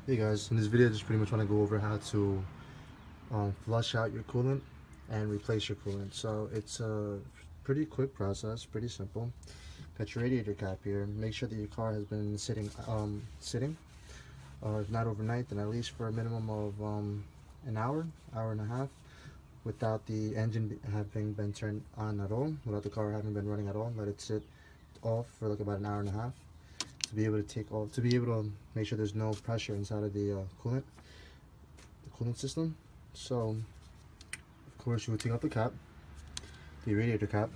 Hey guys, in this video I just pretty much want to go over how to flush out your coolant and replace your coolant. So it's a pretty quick process, pretty simple. Got your radiator cap here. Make sure that your car has been sitting, if not overnight, then at least for a minimum of an hour and a half, without the engine having been turned on at all, without the car having been running at all. Let it sit off for like about an hour and a half, to be able to take off, to be able to make sure there's no pressure inside of the coolant system. So of course you would take out the cap, the radiator cap,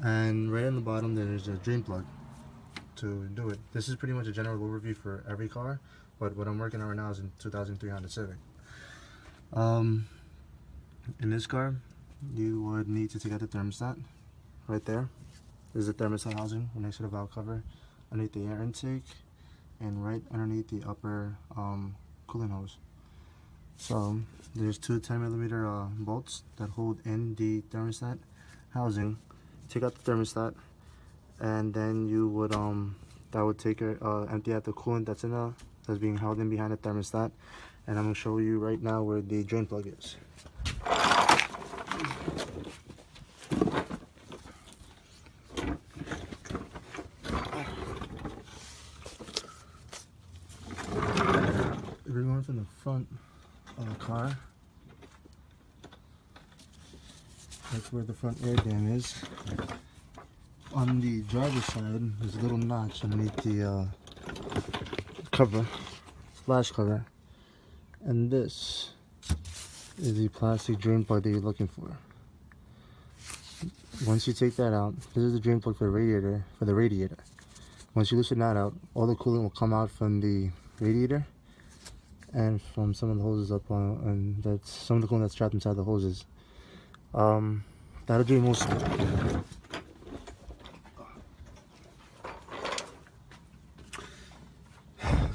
and right on the bottom there's a drain plug to do it. This is pretty much a general overview for every car, but what I'm working on right now is in 2003 Honda Civic. In this car you would need to take out the thermostat. Right there is the thermostat housing next to the valve cover, underneath the air intake, and right underneath the upper coolant hose. So there's two 10mm bolts that hold in the thermostat housing. Take out the thermostat, and then you would that would take empty out the coolant that's being held in behind the thermostat. And I'm going to show you right now where the drain plug is. If you're going from the front of the car, that's where the front air dam is. On the driver's side, there's a little notch underneath the cover, splash cover, and this is the plastic drain plug that you're looking for. Once you take that out, this is the drain plug for the radiator. Once you loosen that out, all the coolant will come out from the radiator and from some of the hoses up on, and that's some of the coolant that's trapped inside the hoses. That'll drain most of it.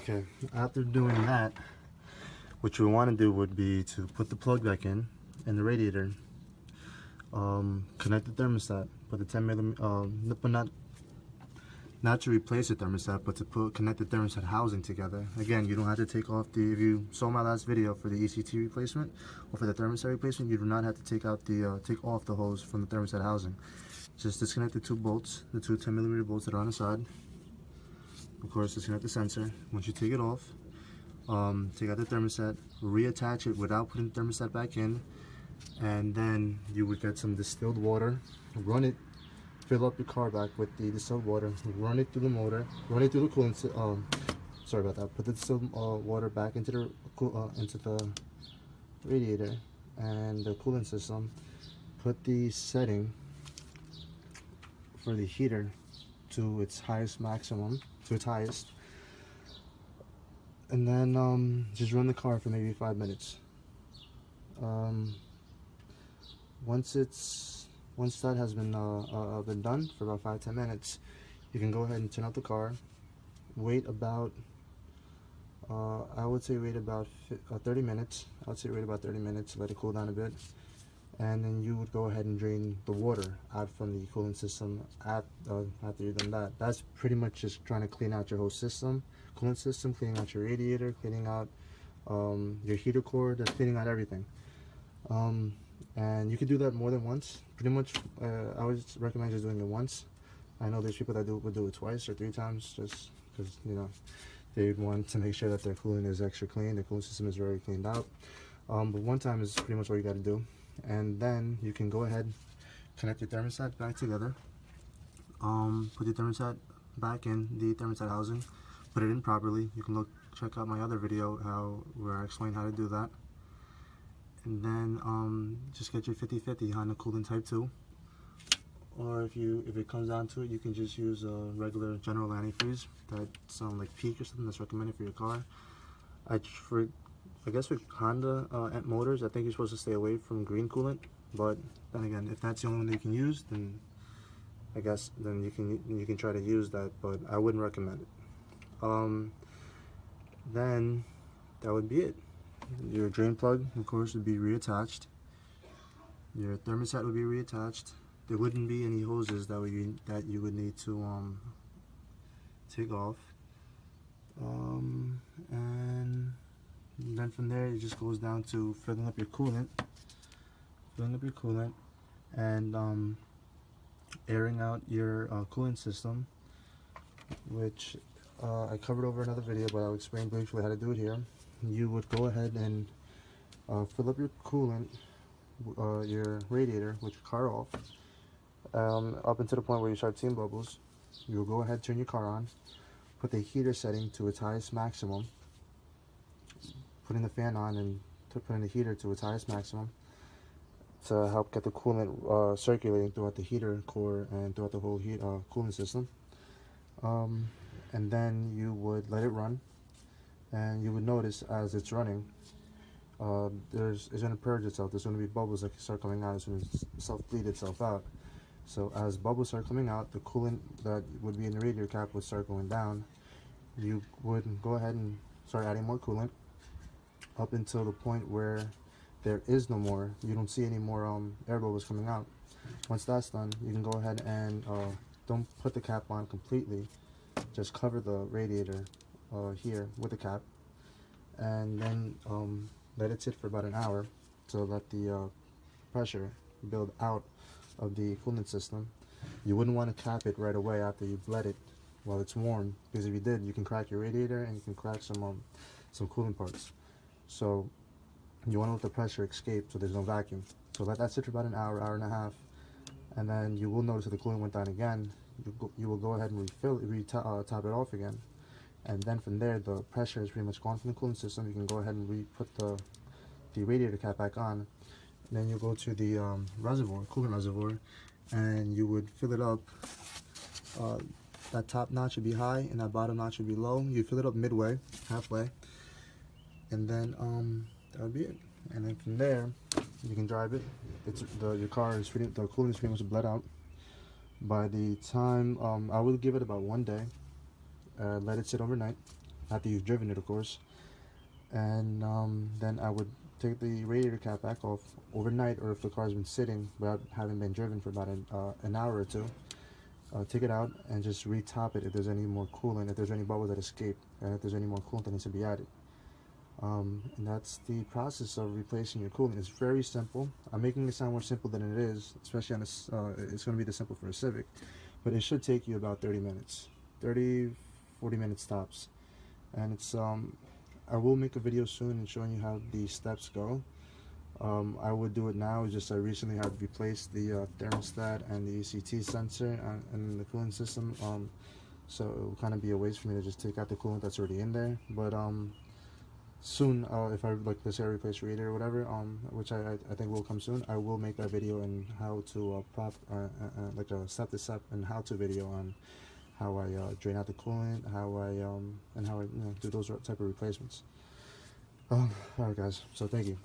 Okay, after doing that, what you want to do would be to put the plug back in the radiator, connect the thermostat, put the 10mm, but not to replace the thermostat, but to connect the thermostat housing together. Again, you don't have to take off if you saw my last video for the ECT replacement or for the thermostat replacement, you do not have to take off the hose from the thermostat housing. Just disconnect the two bolts, the two 10mm bolts that are on the side. Of course, disconnect the sensor. Once you take it off, take out the thermostat, reattach it without putting the thermostat back in, and then you would get some distilled water, run it, fill up your car back with the distilled water, run it through the motor, run it through the coolant, sorry about that, put the distilled water back into the radiator and the coolant system, put the setting for the heater to its highest maximum, to its highest, and then just run the car for maybe 5 minutes. Once that has been done for about 5-10 minutes, you can go ahead and turn off the car. Wait about I would say wait about 30 minutes. I would say wait about 30 minutes, let it cool down a bit, and then you would go ahead and drain the water out from the coolant system after you've done that. That's pretty much just trying to clean out your whole system, coolant system, cleaning out your radiator, cleaning out your heater core, that's cleaning out everything. And you could do that more than once. Pretty much, I would recommend just doing it once. I know there's people that would do it twice or 3 times, just because, you know, they want to make sure that their coolant is extra clean, the coolant system is very cleaned out. But one time is pretty much all you got to do. And then you can go ahead, connect your thermostat back together, put the thermostat back in the thermostat housing, put it in properly. You can check out my other video where I explain how to do that. And then just get your 50/50 Honda Coolant Type 2, or if it comes down to it, you can just use a regular general antifreeze that's like Peak or something, that's recommended for your car. I guess with Honda motors, I think you're supposed to stay away from green coolant, but then again, if that's the only one that you can use, then I guess then you can try to use that, but I wouldn't recommend it. Then that would be it. Your drain plug, of course, would be reattached. Your thermostat would be reattached. There wouldn't be any hoses that you would need to take off. And then from there, it just goes down to filling up your coolant, and airing out your coolant system, which I covered over another video, but I'll explain briefly how to do it here. You would go ahead and fill up your coolant, your radiator, with your car off, up until the point where you start seeing bubbles. You'll go ahead, turn your car on, put the heater setting to its highest maximum, putting the fan on and putting the heater to its highest maximum to help get the coolant circulating throughout the heater core and throughout the whole coolant system. And then you would let it run, and you would notice as it's running, it's going to purge itself. There's going to be bubbles that start coming out. It's going to self-bleed itself out. So as bubbles start coming out, the coolant that would be in the radiator cap would start going down. You would go ahead and start adding more coolant up until the point where there is no more. You don't see any more air bubbles coming out. Once that's done, you can go ahead and don't put the cap on completely. Just cover the radiator here with the cap, and then let it sit for about an hour to let the pressure build out of the coolant system. You wouldn't want to cap it right away after you've let it while it's warm, because if you did, you can crack your radiator and you can crack some coolant parts. So you want to let the pressure escape so there's no vacuum. So let that sit for about an hour, hour and a half, and then you will notice that the coolant went down again. You will go ahead and top it off again, and then from there the pressure is pretty much gone from the coolant system. You can go ahead and re-put the radiator cap back on. And then you go to the coolant reservoir, and you would fill it up. That top notch would be high and that bottom notch would be low. You fill it up midway, halfway, and then that would be it. And then from there you can drive it. Your car is the coolant is pretty much bled out. By the time I would give it about 1 day, let it sit overnight after you've driven it, of course, and then I would take the radiator cap back off overnight, or if the car's been sitting without having been driven for about an hour or two, take it out and just retop it if there's any more coolant, if there's any bubbles that escape, and if there's any more coolant that needs to be added. And that's the process of replacing your coolant. It's very simple. I'm making it sound more simple than it is, especially on this. It's going to be this simple for a Civic, but it should take you about 30 minutes, 30-40 minutes tops. And it's I will make a video soon and showing you how the steps go. I would do it now. It's just I recently had replaced the thermostat and the ECT sensor and the coolant system. So it will kind of be a waste for me to just take out the coolant that's already in there. But soon, if I let's say I replace radiator or whatever, which I think will come soon, I will make that video on how to like a step-to-step and how-to video on how I drain out the coolant, how I do those type of replacements. Alright guys, so thank you.